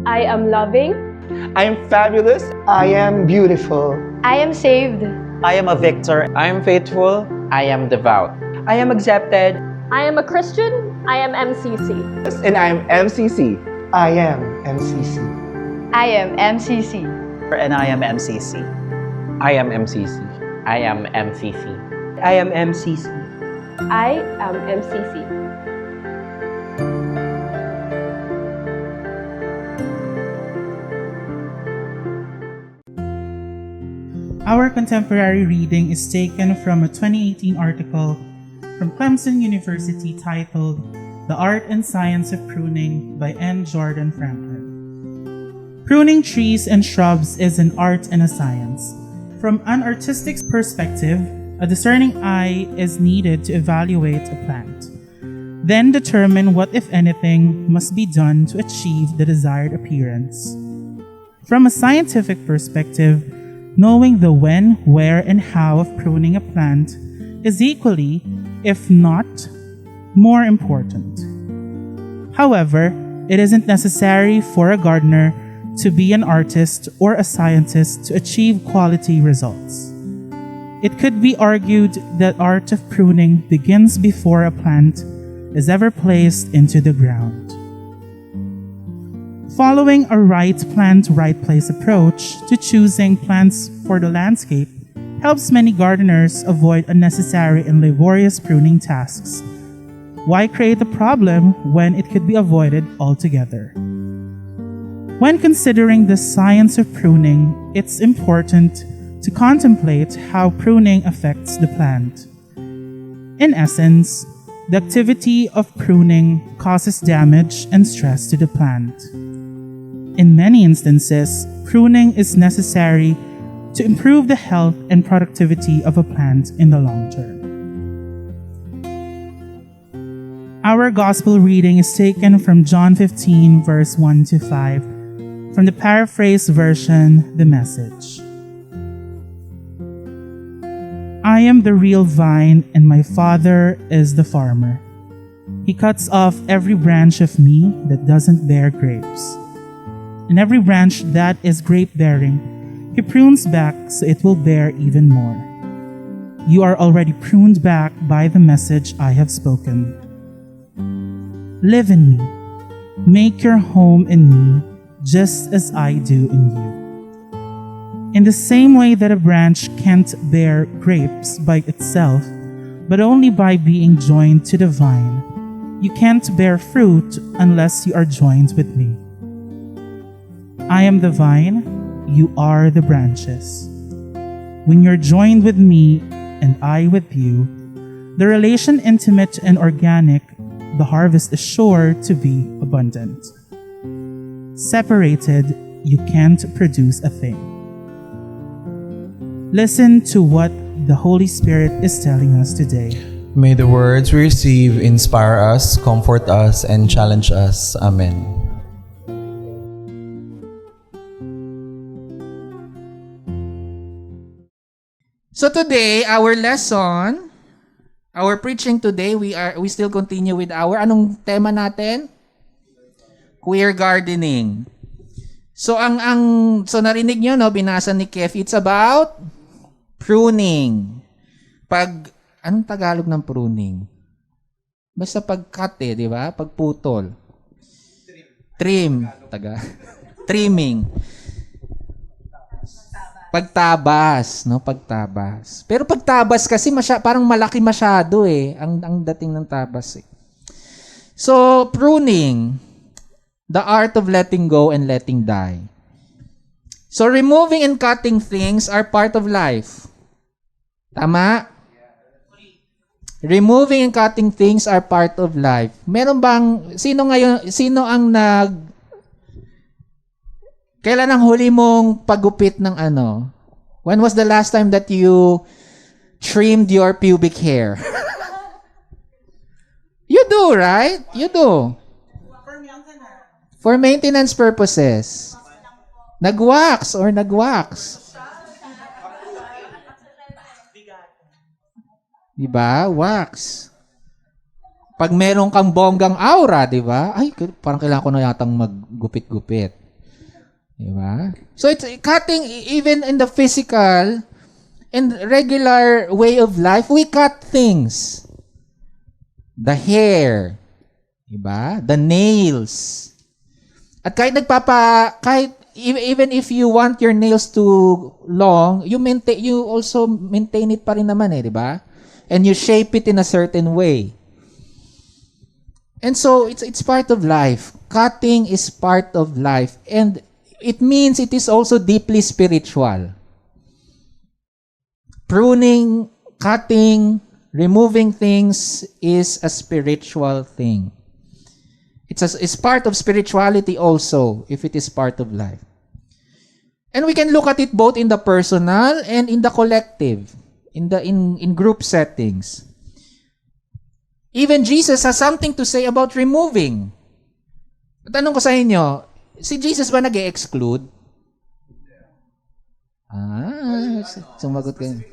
I am loving. I am fabulous. I am beautiful. I am saved. I am a victor. I am faithful. I am devout. I am accepted. I am a Christian. I am MCC. And I am MCC. I am MCC. I am MCC. And I am MCC. I am MCC. I am MCC. I am MCC. I am MCC. Our contemporary reading is taken from a 2018 article from Clemson University titled The Art and Science of Pruning by N. Jordan Franklin. Pruning trees and shrubs is an art and a science. From an artistic perspective, a discerning eye is needed to evaluate a plant. Then determine what, if anything, must be done to achieve the desired appearance. From a scientific perspective, knowing the when, where, and how of pruning a plant is equally, if not more important. However, it isn't necessary for a gardener to be an artist or a scientist to achieve quality results. It could be argued that art of pruning begins before a plant is ever placed into the ground. Following a right plant, right place approach to choosing plants for the landscape helps many gardeners avoid unnecessary and laborious pruning tasks. Why create a problem when it could be avoided altogether? When considering the science of pruning, it's important to contemplate how pruning affects the plant. In essence, the activity of pruning causes damage and stress to the plant. In many instances, pruning is necessary to improve the health and productivity of a plant in the long term. Our gospel reading is taken from John 15, verse 1 to 5, from the paraphrased version, The Message. I am the real vine, and my Father is the farmer. He cuts off every branch of me that doesn't bear grapes. And every branch that is grape-bearing, he prunes back so it will bear even more. You are already pruned back by the message I have spoken. Live in me. Make your home in me, just as I do in you. In the same way that a branch can't bear grapes by itself, but only by being joined to the vine, you can't bear fruit unless you are joined with me. I am the vine, you are the branches. When you're joined with me and I with you, the relation intimate and organic, the harvest is sure to be abundant. Separated, you can't produce a thing. Listen to what the Holy Spirit is telling us today. May the words we receive inspire us, comfort us, and challenge us. Amen. So today, our lesson, our preaching today, we still continue with anong tema natin? Queer gardening. So so narinig niyo no, binasa ni Kev, it's about pruning. Anong Tagalog ng pruning? Basta pag-cut di ba? Pagputol. Trim. Trimming. Pagtabas, no? Pagtabas. Pero pagtabas kasi parang malaki masyado ang dating ng tabas So, pruning, the art of letting go and letting die. So, removing and cutting things are part of life. Tama? Removing and cutting things are part of life. Meron bang, sino ang kailan ang huli mong pagupit ng When was the last time that you trimmed your pubic hair? You do, right? You do. For maintenance purposes. Nag-wax. Diba? Wax. Pag meron kang bonggang aura, di ba? Ay, parang kailangan ko na yatang maggupit-gupit. Di ba? So, it's cutting, even in the physical and regular way of life, we cut things. The hair, di ba? The nails. At kahit even if you want your nails to long, you also maintain it pa rin naman di ba? And you shape it in a certain way. And so it's part of life. Cutting is part of life, and it means it is also deeply spiritual. Pruning, cutting, removing things is a spiritual thing. It's part of spirituality also, if it is part of life. And we can look at it both in the personal and in the collective, in group settings. Even Jesus has something to say about removing. Tanong ko sa inyo, si Jesus ba nag-e-exclude? Sumagot kayo.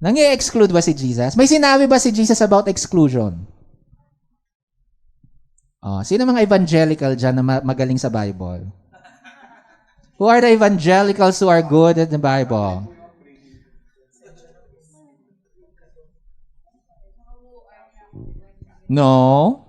Nag-e-exclude ba si Jesus? May sinabi ba si Jesus about exclusion? Sino mga evangelical dyan na magaling sa Bible? Who are the evangelicals who are good at the Bible? No.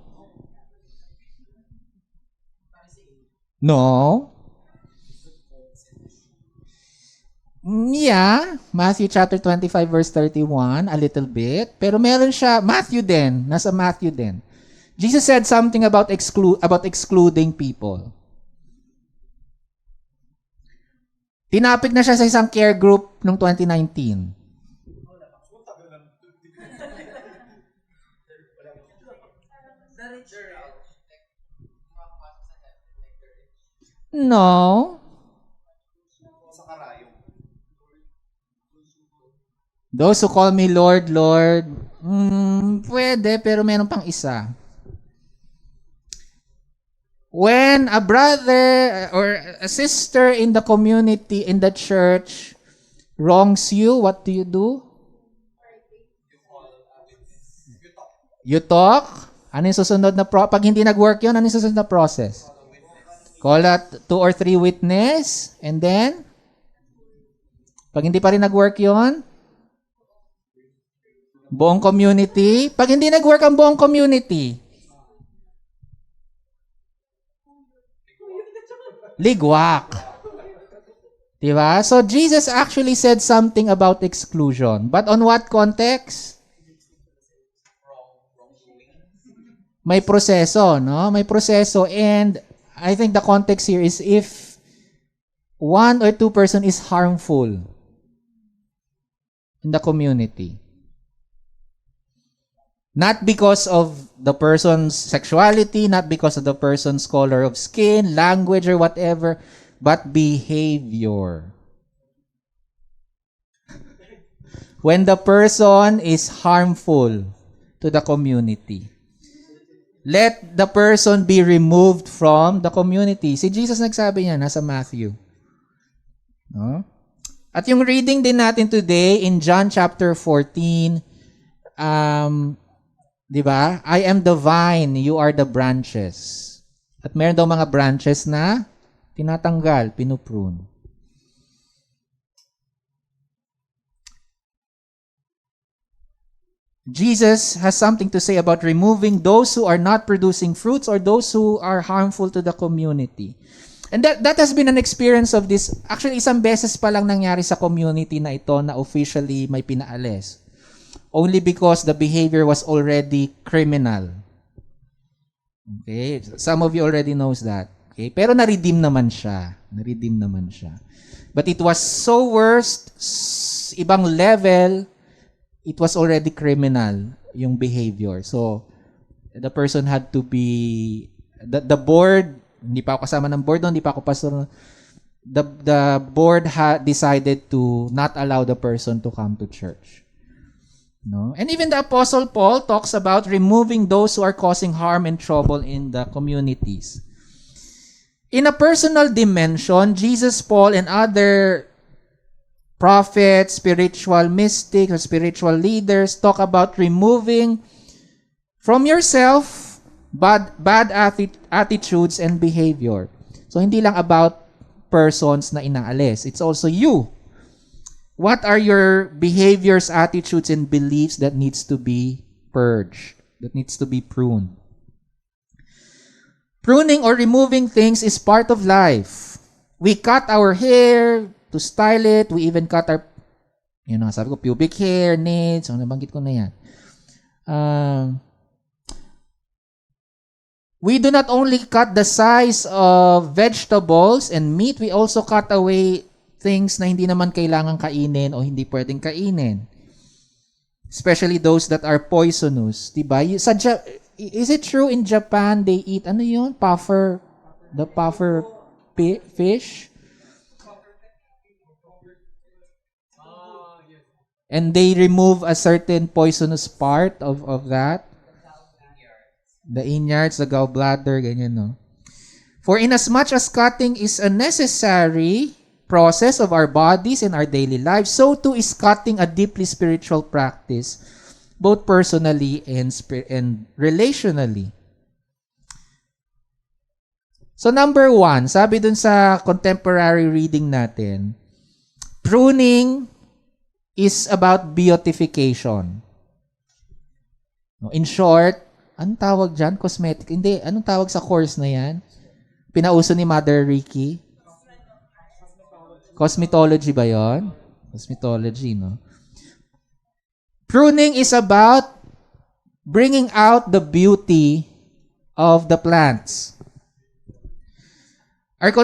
Yeah, Matthew chapter 25 verse 31, a little bit. Pero meron siya, Matthew din, nasa Matthew din. Jesus said something about excluding people. Tinapik na siya sa isang care group noong 2019. No. Those who call me Lord, Lord, pwede, pero meron pang isa. When a brother or a sister in the community, in the church, wrongs you, what do? You talk? Ano yung susunod na pag hindi nag-work yun, ano yung susunod na process? Call out 2 or 3 witness, and then, pag hindi pa rin nag-work yun, buong community. Pag hindi nag-work ang buong community, ligwak. Diba? So, Jesus actually said something about exclusion. But on what context? May proseso, no? May proseso. And I think the context here is if 1 or 2 person is harmful in the community. Not because of the person's sexuality, not because of the person's color of skin, language, or whatever, but behavior. When the person is harmful to the community, let the person be removed from the community. Si Jesus nagsabi niya, nasa Matthew. No? At yung reading din natin today in John chapter 14, di ba? I am the vine, you are the branches. At meron daw mga branches na tinatanggal, pinuprune. Jesus has something to say about removing those who are not producing fruits or those who are harmful to the community. And that has been an experience of this. Actually, isang beses pa lang nangyari sa community na ito na officially may pinaalis. Only because the behavior was already criminal. Okay? Some of you already knows that. Okay? Pero na-redeem naman siya. But it was so worst, ibang level, it was already criminal, yung behavior. So, the person had to be, the board, hindi pa ako kasama ng board, hindi pa ako pastor, the board decided to not allow the person to come to church. No? And even the Apostle Paul talks about removing those who are causing harm and trouble in the communities. In a personal dimension, Jesus, Paul, and other prophets, spiritual mystics, or spiritual leaders talk about removing From yourself, bad attitudes and behavior. So hindi lang about persons na inaalis. It's also you. What are your behaviors, attitudes, and beliefs that needs to be purged, that needs to be pruned? Pruning or removing things is part of life. We cut our hair to style it. We even cut our, sabi ko, pubic hair, nails. Nabanggit ko na yan. We do not only cut the size of vegetables and meat, we also cut away things na hindi naman kailangan kainin o hindi pwedeng kainin. Especially those that are poisonous. Diba? Is it true in Japan they eat, puffer fish? And they remove a certain poisonous part of that. The innards, the gallbladder, ganyan, no? For inasmuch as cutting is a necessary process of our bodies in our daily lives, so too is cutting a deeply spiritual practice, both personally and relationally. So number 1, sabi dun sa contemporary reading natin, pruning is about beatification. In short, anong tawag dyan? Cosmetic? Hindi. Anong tawag sa course na yan? Pinauso ni Mother Ricky? Cosmetology ba yon? Cosmetology, no? Pruning is about bringing out the beauty of the plants. Our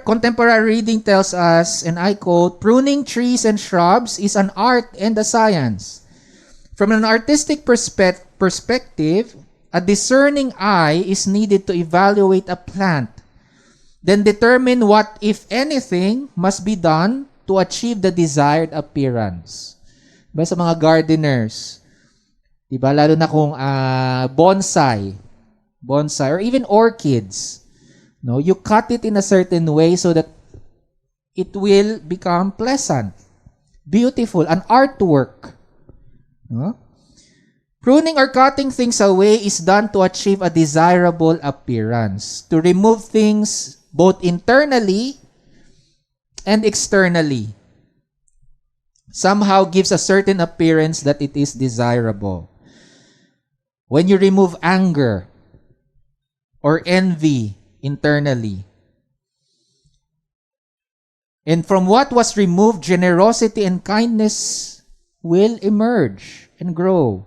contemporary reading tells us, and I quote, "Pruning trees and shrubs is an art and a science. From an artistic perspective, a discerning eye is needed to evaluate a plant, then determine what, if anything, must be done to achieve the desired appearance." Diba sa mga gardeners, diba, lalo na kung bonsai, or even orchids, no, you cut it in a certain way so that it will become pleasant, beautiful, an artwork. No? Pruning or cutting things away is done to achieve a desirable appearance, to remove things both internally and externally. Somehow gives a certain appearance that it is desirable. When you remove anger or envy internally, and from what was removed, generosity and kindness will emerge and grow.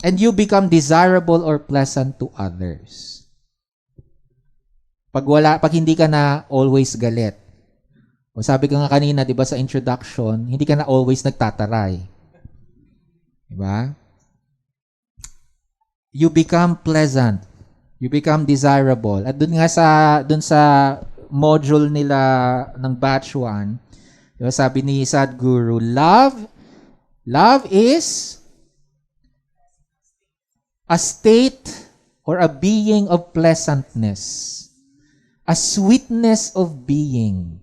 And you become desirable or pleasant to others. Pag hindi ka na always galit. O sabi ko nga kanina, 'di ba sa introduction, hindi ka na always nagtataray. 'Di ba? You become pleasant. You become desirable. At dun sa module nila ng batch 1, 'di ba, sabi ni Sadhguru, love is a state or a being of pleasantness. A sweetness of being.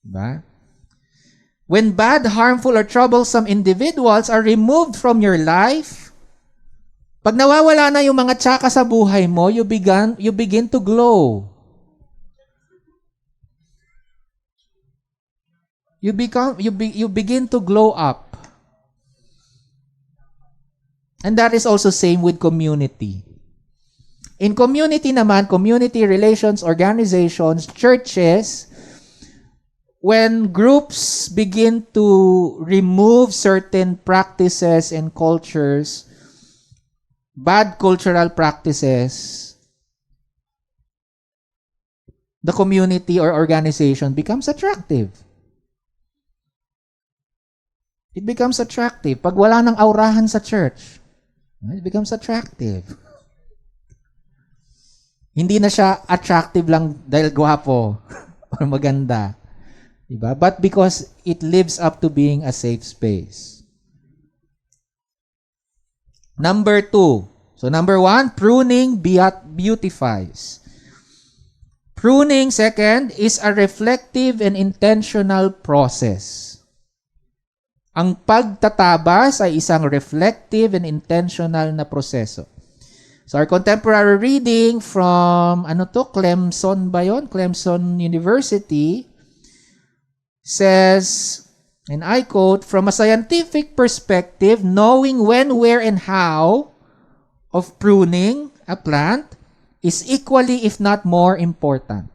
Diba? When bad, harmful, or troublesome individuals are removed from your life, pag nawawala na yung mga tsaka sa buhay mo, you begin to glow. You begin to glow up. And that is also same with community. In community naman, community relations, organizations, churches, when groups begin to remove certain practices and cultures, bad cultural practices, the community or organization becomes attractive. It becomes attractive. Pag wala nang aurahan sa church, it becomes attractive. Hindi na siya attractive lang dahil gwapo or maganda. Diba? But because it lives up to being a safe space. Number 2. So number 1, pruning beautifies. Pruning, second, is a reflective and intentional process. Ang pagtatabas ay isang reflective and intentional na proseso. So our contemporary reading from, Clemson ba yun? Clemson University says, and I quote, "From a scientific perspective, knowing when, where, and how of pruning a plant is equally, if not more, important."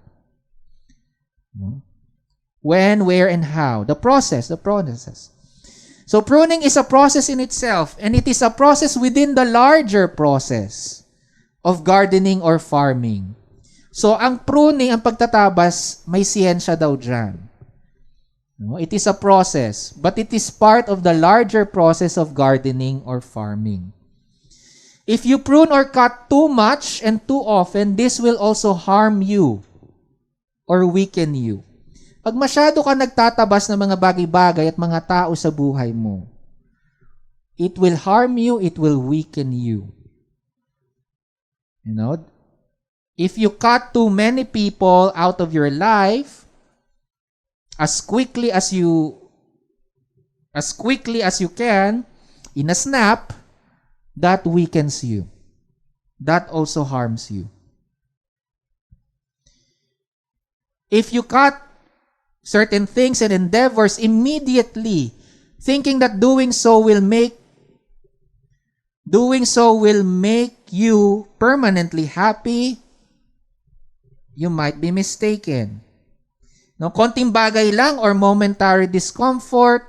When, where, and how. The processes. So pruning is a process in itself, and it is a process within the larger process of gardening or farming. So ang pruning, ang pagtatabas, may siyensya daw dyan. It is a process, but it is part of the larger process of gardening or farming. If you prune or cut too much and too often, this will also harm you or weaken you. Pag masyado ka nagtatabas ng mga bagay-bagay at mga tao sa buhay mo, it will harm you, it will weaken you. If you cut too many people out of your life, as quickly as you can, in a snap, that weakens you. That also harms you. If you cut certain things and endeavors immediately, thinking that doing so will make you permanently happy, you might be mistaken. No, konting bagay lang or momentary discomfort,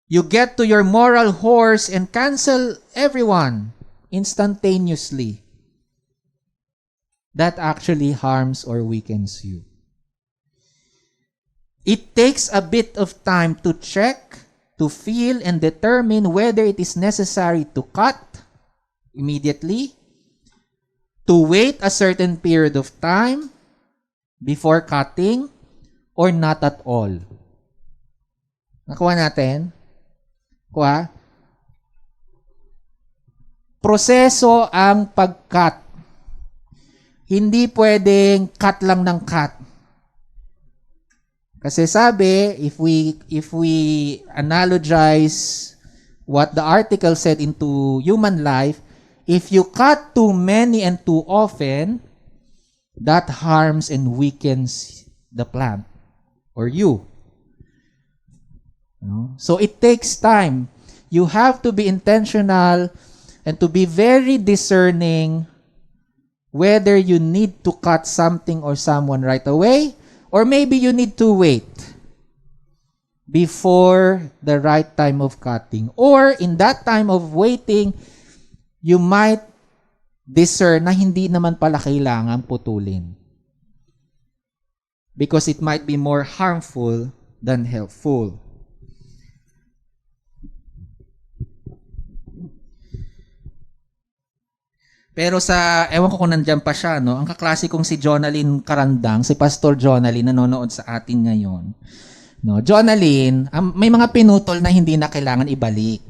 you get to your moral horse and cancel everyone instantaneously. That actually harms or weakens you. It takes a bit of time to check, to feel, and determine whether it is necessary to cut immediately, to wait a certain period of time before cutting, or not at all. Nakuha natin? Kuha? Proseso ang pag-cut. Hindi pwedeng cut lang ng cut. Kasi sabi, if we analogize what the article said into human life, if you cut too many and too often, that harms and weakens the plant or you. So it takes time. You have to be intentional and to be very discerning whether you need to cut something or someone right away, or maybe you need to wait before the right time of cutting. Or in that time of waiting, you might discern na hindi naman pala kailangan putulin. Because it might be more harmful than helpful. Pero ewan ko kung nandiyan pa siya, no? Ang kaklase kong si Jonalyn Karandang, si Pastor Jonalyn, nanonood sa atin ngayon. No? Jonalyn, may mga pinutol na hindi na kailangan ibalik.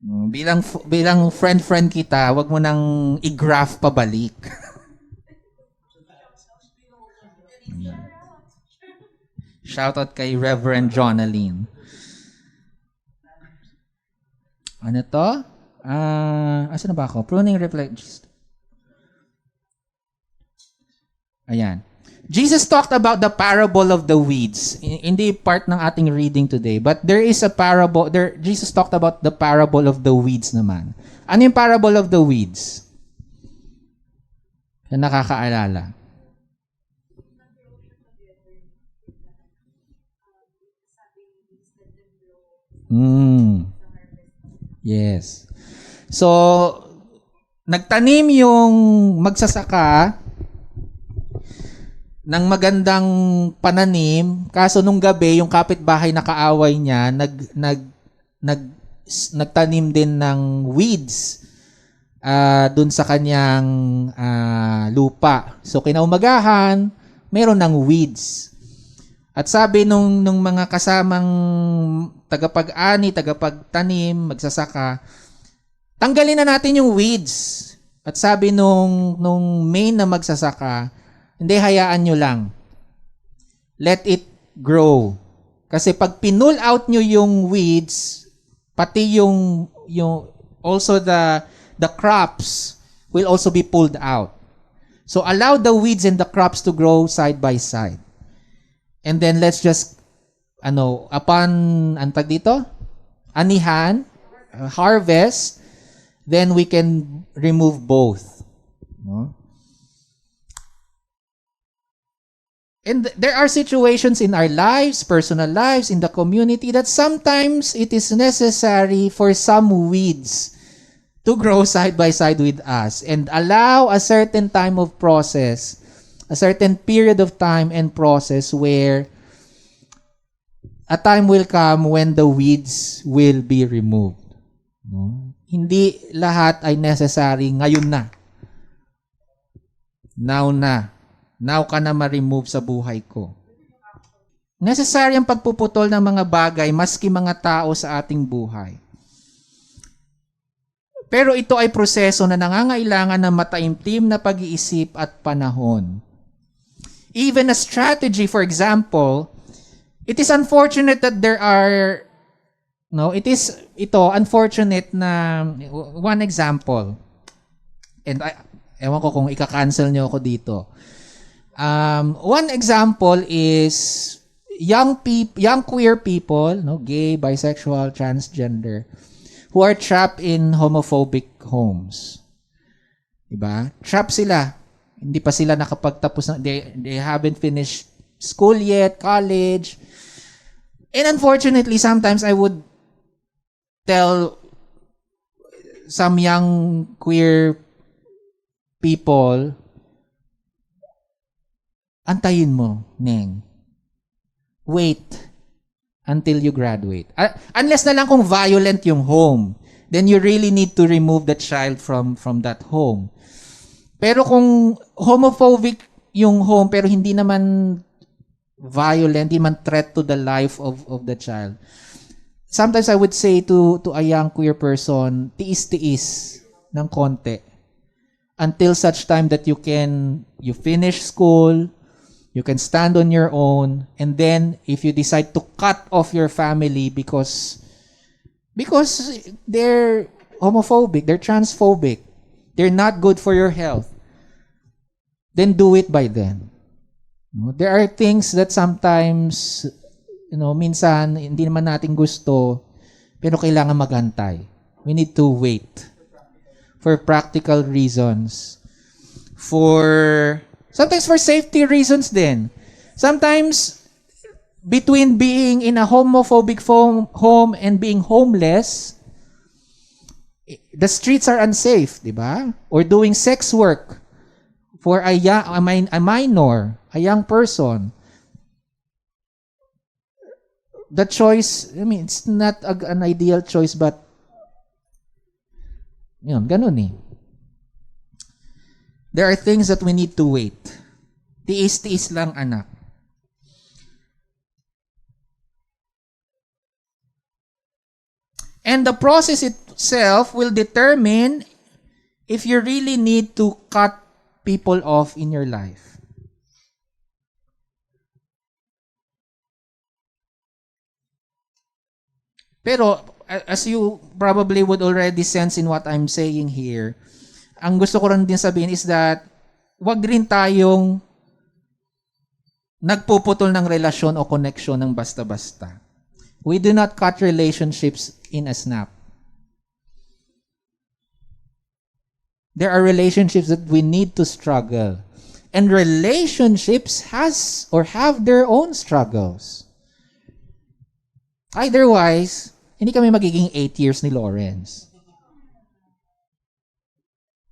No? Bilang friend kita, wag mo nang i-graph pabalik. Shoutout kay Reverend Jonalyn. Ano to? Asan na ba ako? Pruning reflections. Ayan. Jesus talked about the parable of the weeds. Hindi part ng ating reading today, but there is a parable. Jesus talked about the parable of the weeds naman. Ano yung parable of the weeds? Na nakakaalala. Yes. So, nagtanim yung magsasaka ng magandang pananim, kaso nung gabi yung kapitbahay na kaaway niya nagtanim din ng weeds dun sa kanyang lupa. So kinaumagahan, meron ng weeds. At sabi nung mga kasamang tagapag-ani, tagapagtanim, magsasaka, tanggalin na natin yung weeds. At sabi nung main na magsasaka, hindi, hayaan nyo lang. Let it grow. Kasi pag pinull out nyo yung weeds, pati yung also the crops will also be pulled out. So allow the weeds and the crops to grow side by side. And then let's just anihan, harvest, then we can remove both. No? And there are situations in our lives, personal lives, in the community, that sometimes it is necessary for some weeds to grow side by side with us and allow a certain time of process, a certain period of time and process where a time will come when the weeds will be removed. No? Hindi lahat ay necessary ngayon na. Now ka na ma-remove sa buhay ko. Necessary ang pagpuputol ng mga bagay maski mga tao sa ating buhay. Pero ito ay proseso na nangangailangan ng mataimtim na pag-iisip at panahon. Even a strategy, for example, it is unfortunate that there are, unfortunate na, one example, and ewan ko kung ika-cancel nyo ako dito. One example is young queer people, gay, bisexual, transgender, who are trapped in homophobic homes. Diba? Trapped sila. Hindi pa sila nakapagtapos they haven't finished school yet, college. And unfortunately, sometimes I would tell some young queer people, antayin mo, Neng. Wait until you graduate. Unless na lang kung violent yung home, then you really need to remove the child from that home. Pero kung homophobic yung home, pero hindi naman violent, hindi man threat to the life of the child, sometimes I would say to a young queer person, tiis-tiis ng konti until such time that you finish school, you can stand on your own, and then if you decide to cut off your family because they're homophobic, they're transphobic, they're not good for your health, then do it by then. There are things that sometimes, minsan hindi naman natin gusto, pero kailangan magantay. We need to wait for practical reasons, sometimes for safety reasons din. Sometimes, between being in a homophobic home and being homeless, the streets are unsafe, di ba? Or doing sex work for a minor, a young person. The choice, it's not an ideal choice, but ganun eh. There are things that we need to wait. Tiis-tiis lang, anak. And the process itself will determine if you really need to cut people off in your life. Pero, as you probably would already sense in what I'm saying here, ang gusto ko rin din sabihin is that wag rin tayong nagpuputol ng relasyon o connection ng basta-basta. We do not cut relationships in a snap. There are relationships that we need to struggle. And relationships have their own struggles. Otherwise, hindi kami magiging 8 years ni Lawrence.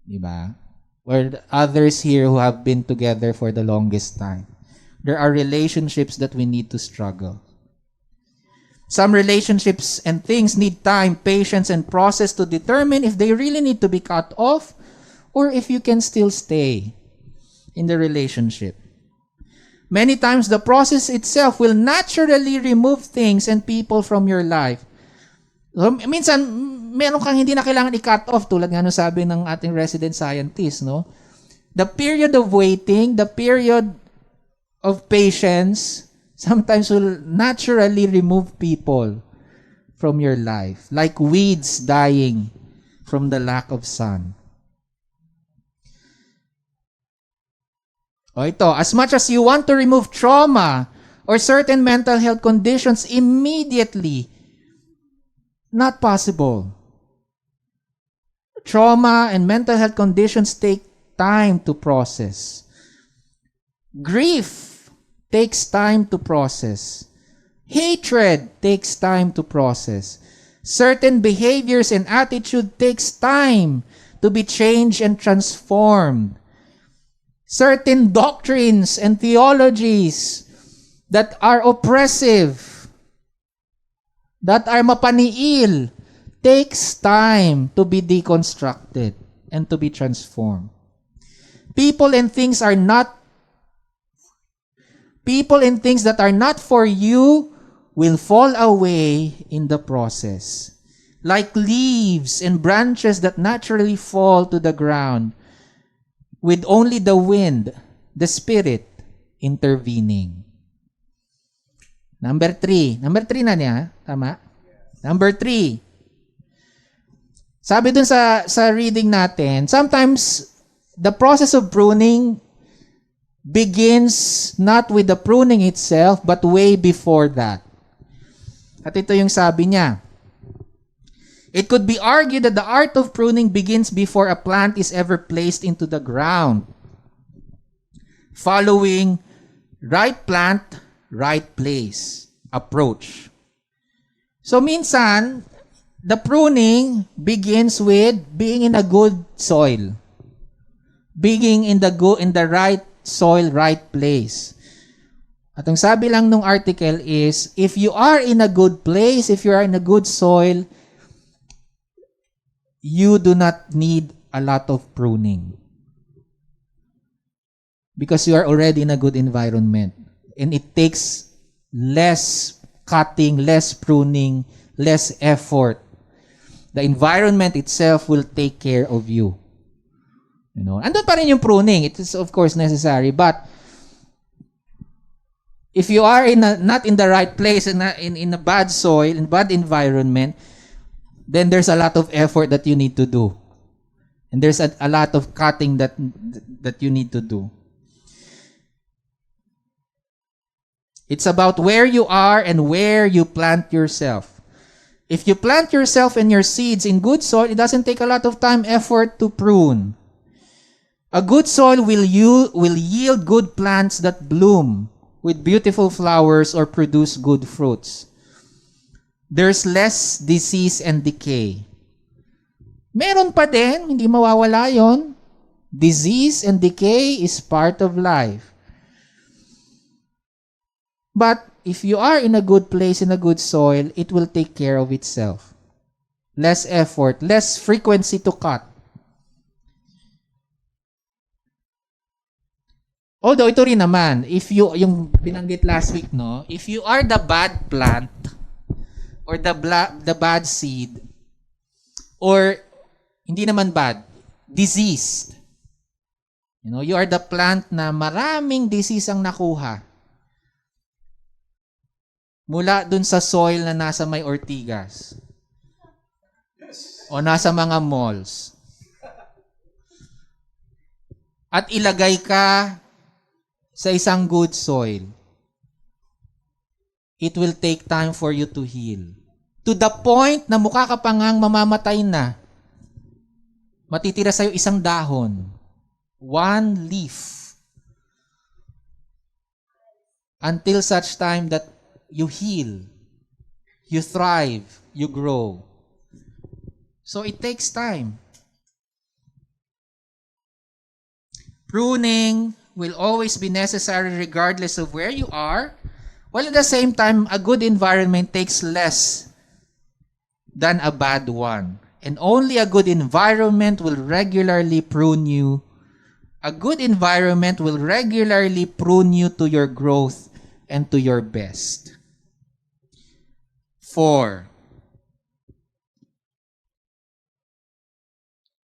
Diba? Or others here who have been together for the longest time. There are relationships that we need to struggle. Some relationships and things need time, patience, and process to determine if they really need to be cut off or if you can still stay in the relationship. Many times, the process itself will naturally remove things and people from your life. So, minsan, meron kang hindi na kailangan i-cut off tulad nga no sabi ng ating resident scientist, no? The period of waiting, the period of patience, sometimes will naturally remove people from your life, like weeds dying from the lack of sun. O ito, as much as you want to remove trauma or certain mental health conditions immediately, not possible. Trauma and mental health conditions take time to process. Grief takes time to process. Hatred takes time to process. Certain behaviors and attitude takes time to be changed and transformed. Certain doctrines and theologies that are oppressive, that are mapaniil, takes time to be deconstructed and to be transformed. People and things that are not for you will fall away in the process. Like leaves and branches that naturally fall to the ground with only the wind, the Spirit, intervening. Number 3. Number 3 na niya. Tama? Number 3. Sabi dun sa reading natin, sometimes the process of pruning begins not with the pruning itself, but way before that. At ito yung sabi niya. It could be argued that the art of pruning begins before a plant is ever placed into the ground, following right plant, right place approach. So minsan, the pruning begins with being in a good soil, being in the right soil, right place. At ang sabi lang nung article is, if you are in a good place, if you are in a good soil, you do not need a lot of pruning. Because you are already in a good environment. And it takes less cutting, less pruning, less effort. The environment itself will take care of you. You know, andun pa rin yung pruning. It is of course necessary. But if you are not in the right place, in a bad soil, in bad environment, then there's a lot of effort that you need to do. And there's a lot of cutting that you need to do. It's about where you are and where you plant yourself. If you plant yourself and your seeds in good soil, it doesn't take a lot of time, effort to prune. A good soil will yield good plants that bloom with beautiful flowers or produce good fruits. There's less disease and decay. Meron pa din, hindi mawawala yon. Disease and decay is part of life. But if you are in a good place, in a good soil, it will take care of itself. Less effort, less frequency to cut. Although ito rin naman, if you, yung binanggit last week, no, if you are the bad plant, or the bad seed, or hindi naman bad, diseased. You know, you are the plant na maraming disease ang nakuha mula dun sa soil na nasa may ortigas o nasa mga malls. At ilagay ka sa isang good soil. It will take time for you to heal. To the point na mukha ka pa ngang mamamatay na. Matitira sa'yo isang dahon. One leaf. Until such time that you heal, you thrive, you grow. So it takes time. Pruning will always be necessary regardless of where you are, while at the same time, a good environment takes less than a bad one. And only a good environment will regularly prune you. A good environment will regularly prune you to your growth and to your best. 4.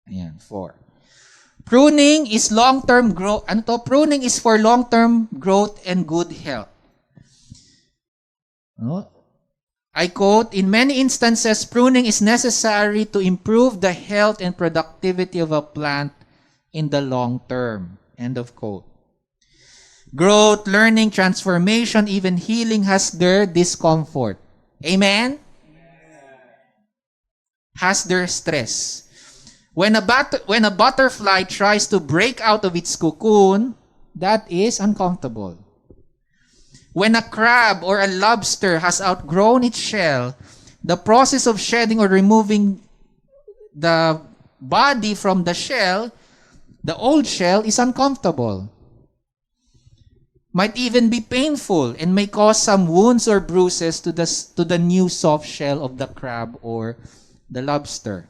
Ayan, 4. Pruning is long-term growth. Ano to? Pruning is for long-term growth and good health. No? I quote, "In many instances, pruning is necessary to improve the health and productivity of a plant in the long term." End of quote. Growth, learning, transformation, even healing has their discomfort. Amen? Has their stress. When a butterfly tries to break out of its cocoon, that is uncomfortable. When a crab or a lobster has outgrown its shell, the process of shedding or removing the body from the shell, the old shell, is uncomfortable. Might even be painful and may cause some wounds or bruises to the new soft shell of the crab or the lobster.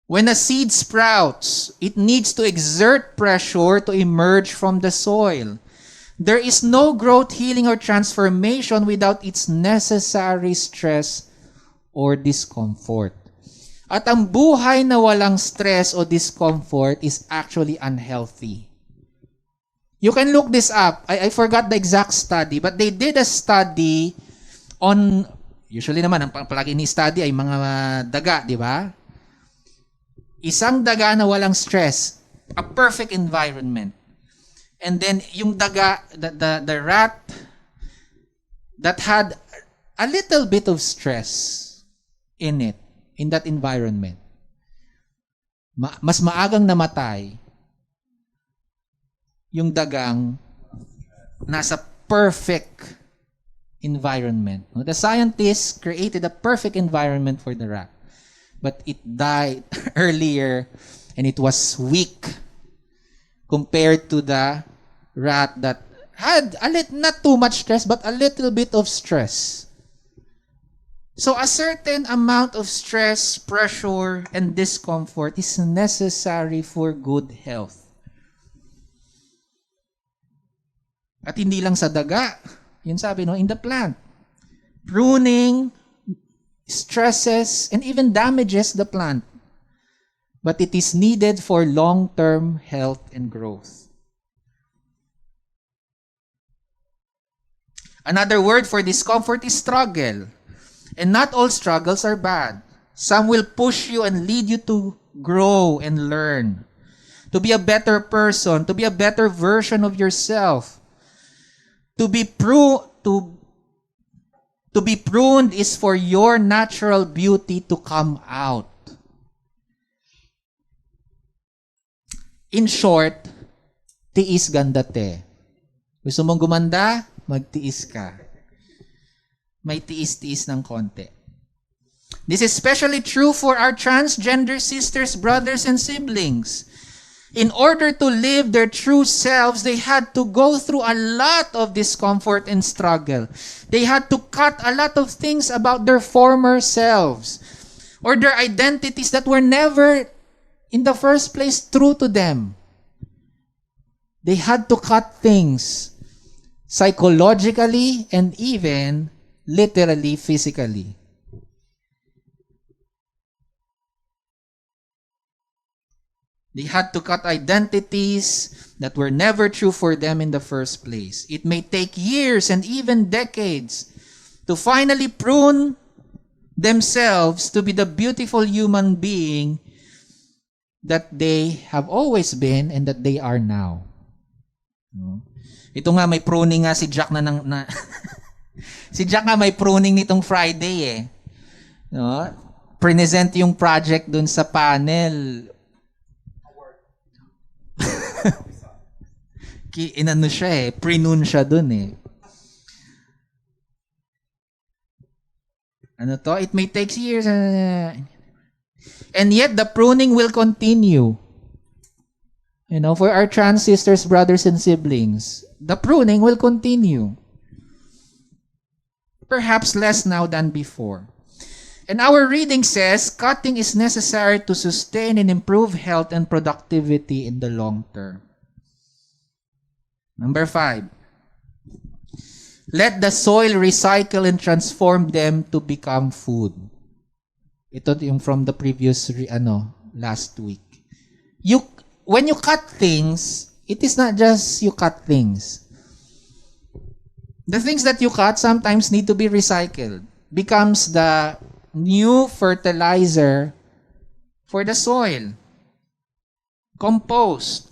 When a seed sprouts, it needs to exert pressure to emerge from the soil. There is no growth, healing, or transformation without its necessary stress or discomfort. At ang buhay na walang stress o discomfort is actually unhealthy. You can look this up. I forgot the exact study, but they did a study on, usually naman, ang palagi ni-study ay mga daga, di ba? Isang daga na walang stress, a perfect environment. And then yung daga, the rat that had a little bit of stress in it, in that environment, mas maagang namatay yung dagang nasa perfect environment. The scientists created a perfect environment for the rat, but it died earlier and it was weak compared to the rat that had not too much stress, but a little bit of stress. So a certain amount of stress, pressure, and discomfort is necessary for good health. At hindi lang sa daga, yun sabi, no, in the plant. Pruning stresses and even damages the plant. But it is needed for long-term health and growth. Another word for discomfort is struggle. And not all struggles are bad. Some will push you and lead you to grow and learn. To be a better person, to be a better version of yourself. To be pruned is for your natural beauty to come out. In short, tiis ganda te. Gusto mong gumanda? Magtiis ka. May tiis-tiis ng konti. This is especially true for our transgender sisters, brothers, and siblings. In order to live their true selves, they had to go through a lot of discomfort and struggle. They had to cut a lot of things about their former selves or their identities that were never, in the first place, true to them. They had to cut things psychologically and even literally, physically. They had to cut identities that were never true for them in the first place. It may take years and even decades to finally prune themselves to be the beautiful human being that they have always been and that they are now. Ito nga, may pruning nga si Jack na si Jack nga may pruning nitong Friday eh. No? Present yung project dun sa panel. Inano siya eh, pre-noon siya dun eh. Ano to? It may take years. And yet the pruning will continue. You know, for our trans sisters, brothers, and siblings, the pruning will continue. Perhaps less now than before. And our reading says, cutting is necessary to sustain and improve health and productivity in the long term. Number 5. Let the soil recycle and transform them to become food. Ito yung from the previous last week. When you cut things, it is not just you cut things. The things that you cut sometimes need to be recycled. Becomes the new fertilizer for the soil. Compost.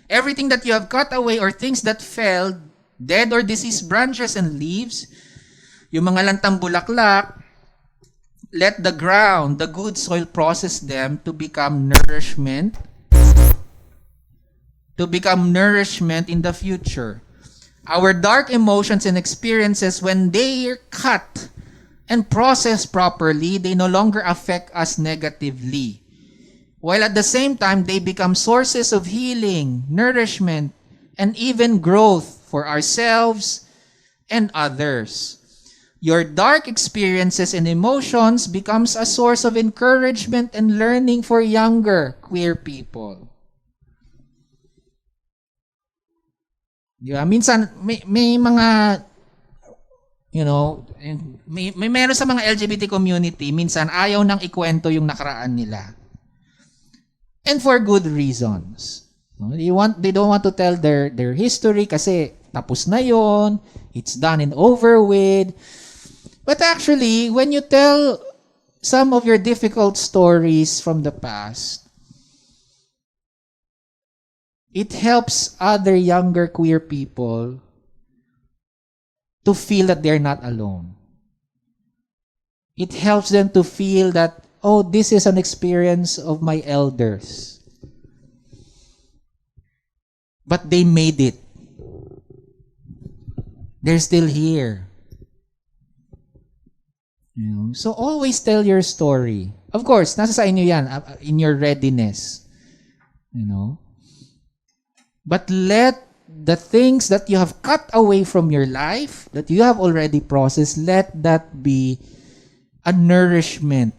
Everything that you have cut away or things that fell, dead or diseased branches and leaves, yung mga lantang bulaklak, let the ground, the good soil, process them to become nourishment in the future. Our dark emotions and experiences, when they are cut and processed properly, they no longer affect us negatively. While at the same time, they become sources of healing, nourishment, and even growth for ourselves and others. Your dark experiences and emotions becomes a source of encouragement and learning for younger queer people. Yeah, minsan may mga may meron sa mga LGBT community, minsan ayaw nang ikwento yung nakaraan nila. And for good reasons. They don't want to tell their history kasi tapos na yon, it's done and over with. But actually, when you tell some of your difficult stories from the past, it helps other younger queer people to feel that they're not alone. It helps them to feel that, oh, this is an experience of my elders. But they made it. They're still here. So always tell your story. Of course, nasa sa inyo yan, in your readiness. But let the things that you have cut away from your life, that you have already processed, let that be a nourishment,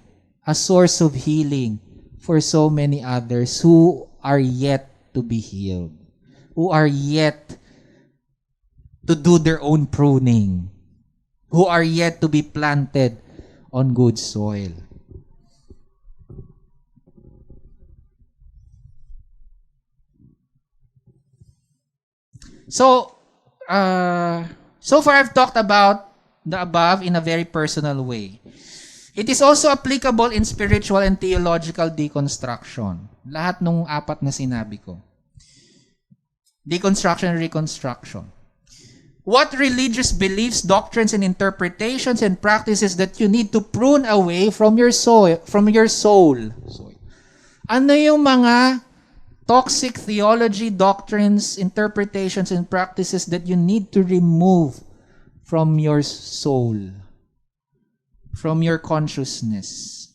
a source of healing for so many others who are yet to be healed, who are yet to do their own pruning, who are yet to be planted on good soil. So far I've talked about the above in a very personal way. It is also applicable in spiritual and theological deconstruction. Lahat nung apat na sinabi ko. Deconstruction and reconstruction. What religious beliefs, doctrines, and interpretations and practices that you need to prune away from your soul? Ano yung mga toxic theology, doctrines, interpretations, and practices that you need to remove from your soul, from your consciousness?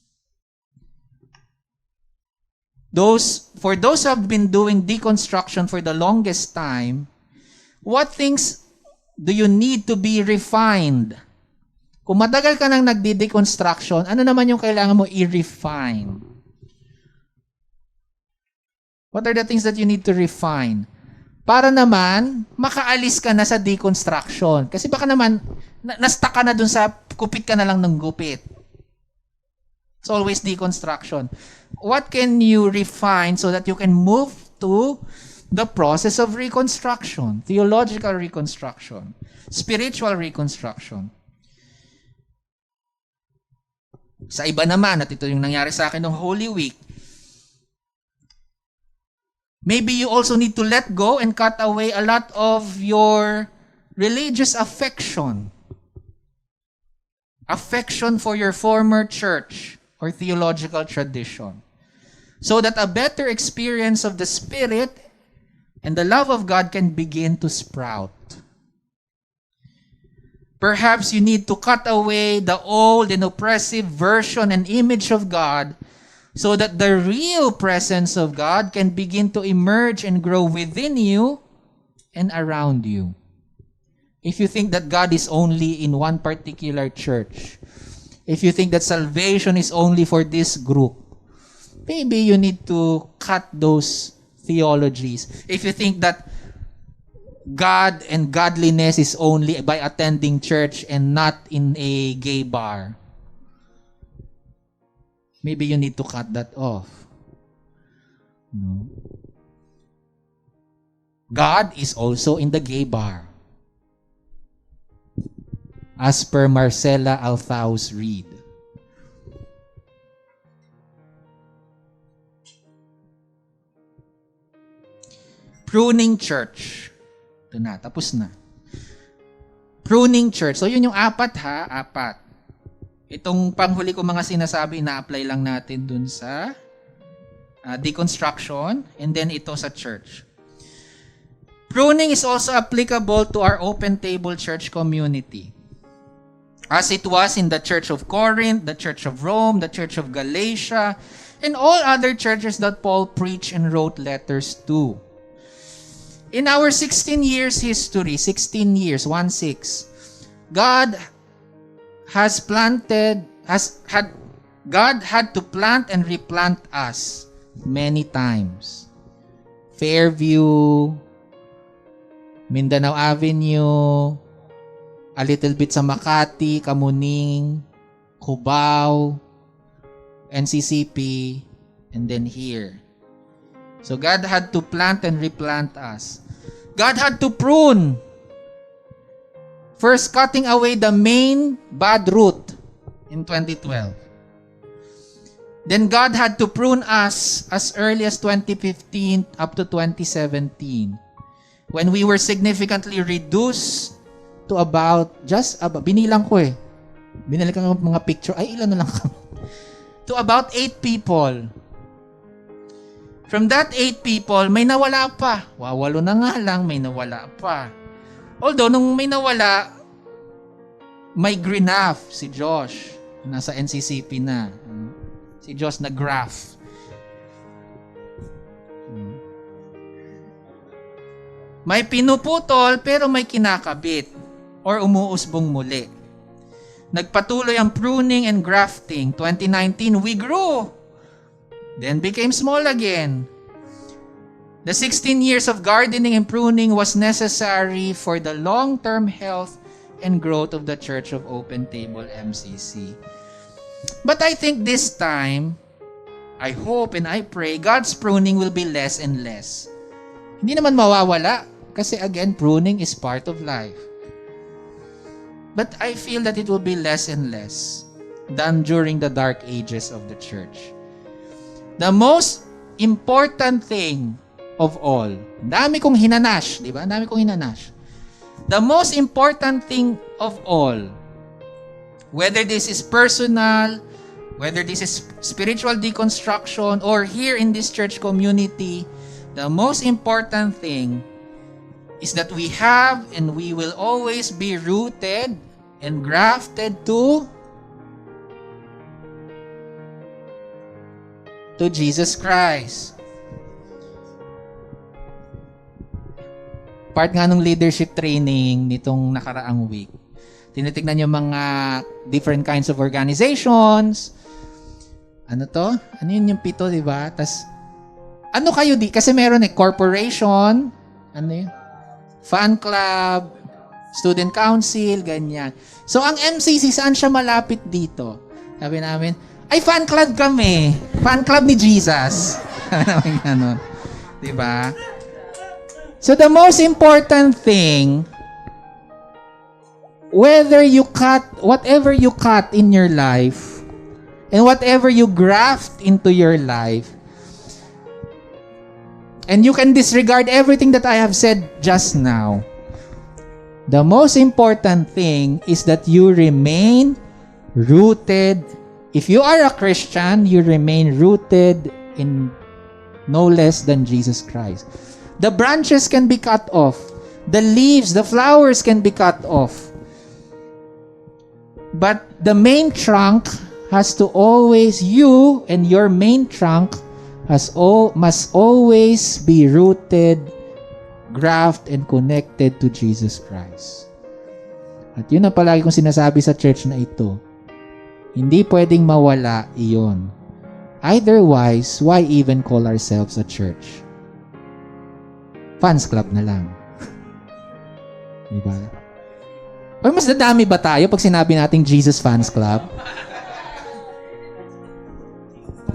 For those who have been doing deconstruction for the longest time, what things do you need to be refined? Kung matagal ka nang nagdi-deconstruction, ano naman yung kailangan mo i-refine? What are the things that you need to refine? Para naman, makaalis ka na sa deconstruction. Kasi baka naman, na-stuck ka na dun sa kupit ka na lang ng gupit. It's always deconstruction. What can you refine so that you can move to the process of reconstruction? Theological reconstruction. Spiritual reconstruction. Sa iba naman, at ito yung nangyari sa akin ng Holy Week, maybe you also need to let go and cut away a lot of your religious affection. Affection for your former church or theological tradition. So that a better experience of the Spirit and the love of God can begin to sprout. Perhaps you need to cut away the old and oppressive version and image of God so that the real presence of God can begin to emerge and grow within you and around you. If you think that God is only in one particular church, if you think that salvation is only for this group, maybe you need to cut those theologies. If you think that God and godliness is only by attending church and not in a gay bar, maybe you need to cut that off. No. God is also in the gay bar. as per Marcella Althaus Reed. Pruning church. Ito na, tapos na. Pruning church. So, yun yung apat. Itong panghuli ko mga sinasabi, na-apply lang natin dun sa deconstruction, and then ito sa church. Pruning is also applicable to our open table church community. As it was in the Church of Corinth, the Church of Rome, the Church of Galatia, and all other churches that Paul preached and wrote letters to. In our 16 years history, 16 years, 1-6, God had to plant and replant us many times. Fairview, Mindanao Avenue, a little bit sa Makati, Kamuning, Cubao, NCCP, and then here. So God had to plant and replant us. God had to prune. First, cutting away the main bad root in 2012. Then God had to prune us as early as 2015 up to 2017, when we were significantly reduced to binilang ko mga picture, ay ilan na lang kami, to about 8 people. From that 8 people, may nawala pa. 8 na nga lang, may nawala pa. Although, nung may nawala, may Greenaf, si Josh. Nasa NCCP na. Si Josh na graph. May pinuputol, pero may kinakabit. Or umuusbong muli. Nagpatuloy ang pruning and grafting. 2019, we grew. Then became small again. The 16 years of gardening and pruning was necessary for the long-term health and growth of the Church of Open Table MCC. But I think this time, I hope and I pray, God's pruning will be less and less. Hindi naman mawawala kasi again, pruning is part of life. But I feel that it will be less and less than during the dark ages of the church. The most important thing of all, dami kong hinanash, di ba? Dami kong hinanash. The most important thing of all, whether this is personal, whether this is spiritual deconstruction, or here in this church community, the most important thing is that we have and we will always be rooted and grafted to Jesus Christ. Part nga ng leadership training nitong nakaraang week. Tinitignan yung mga different kinds of organizations. Ano to? Ano yun yung 7, di ba? Tas, ano kayo di? Kasi meron corporation, ano yun? Fan club, student council, ganyan. So, ang MCC, saan siya malapit dito? Sabi namin, ay, fan club kami. Fan club ni Jesus. Ano, diba? So, the most important thing, whatever you cut in your life, and whatever you graft into your life, and you can disregard everything that I have said just now, the most important thing is that you remain rooted. If you are a Christian, you remain rooted in no less than Jesus Christ. The branches can be cut off. The leaves, the flowers can be cut off. But the main trunk has to always, you and your main trunk must always be rooted, grafted, and connected to Jesus Christ. At yun ang palagi kong sinasabi sa church na ito. Hindi pwedeng mawala iyon. Otherwise, why even call ourselves a church? Fans club na lang. Diba? O mas dadami ba tayo pag sinabi nating Jesus Fans Club?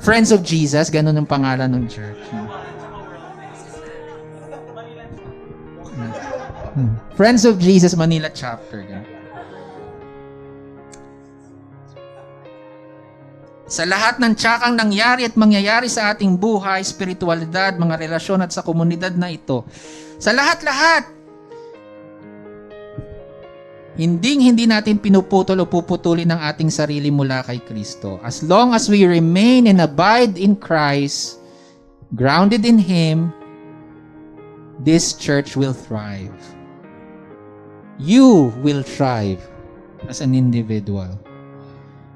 Friends of Jesus, ganun ang pangalan ng church. Friends of Jesus Manila Chapter. Sa lahat ng tiyakang nangyari at mangyayari sa ating buhay, spiritualidad, mga relasyon at sa komunidad na ito. Sa lahat-lahat, hindi natin pinuputol o puputulin ang ating sarili mula kay Kristo. As long as we remain and abide in Christ, grounded in Him, this church will thrive. You will thrive as an individual.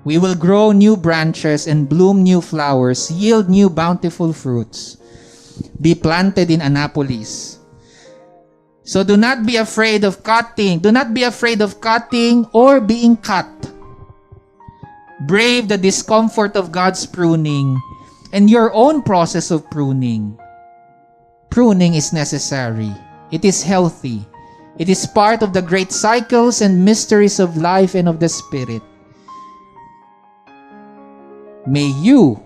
We will grow new branches and bloom new flowers, yield new bountiful fruits. Be planted in Annapolis. So do not be afraid of cutting. Do not be afraid of cutting or being cut. Brave the discomfort of God's pruning and your own process of pruning. Pruning is necessary. It is healthy. It is part of the great cycles and mysteries of life and of the Spirit. May you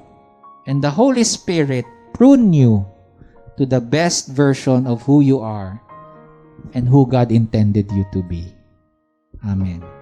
and the Holy Spirit prune you to the best version of who you are and who God intended you to be. Amen.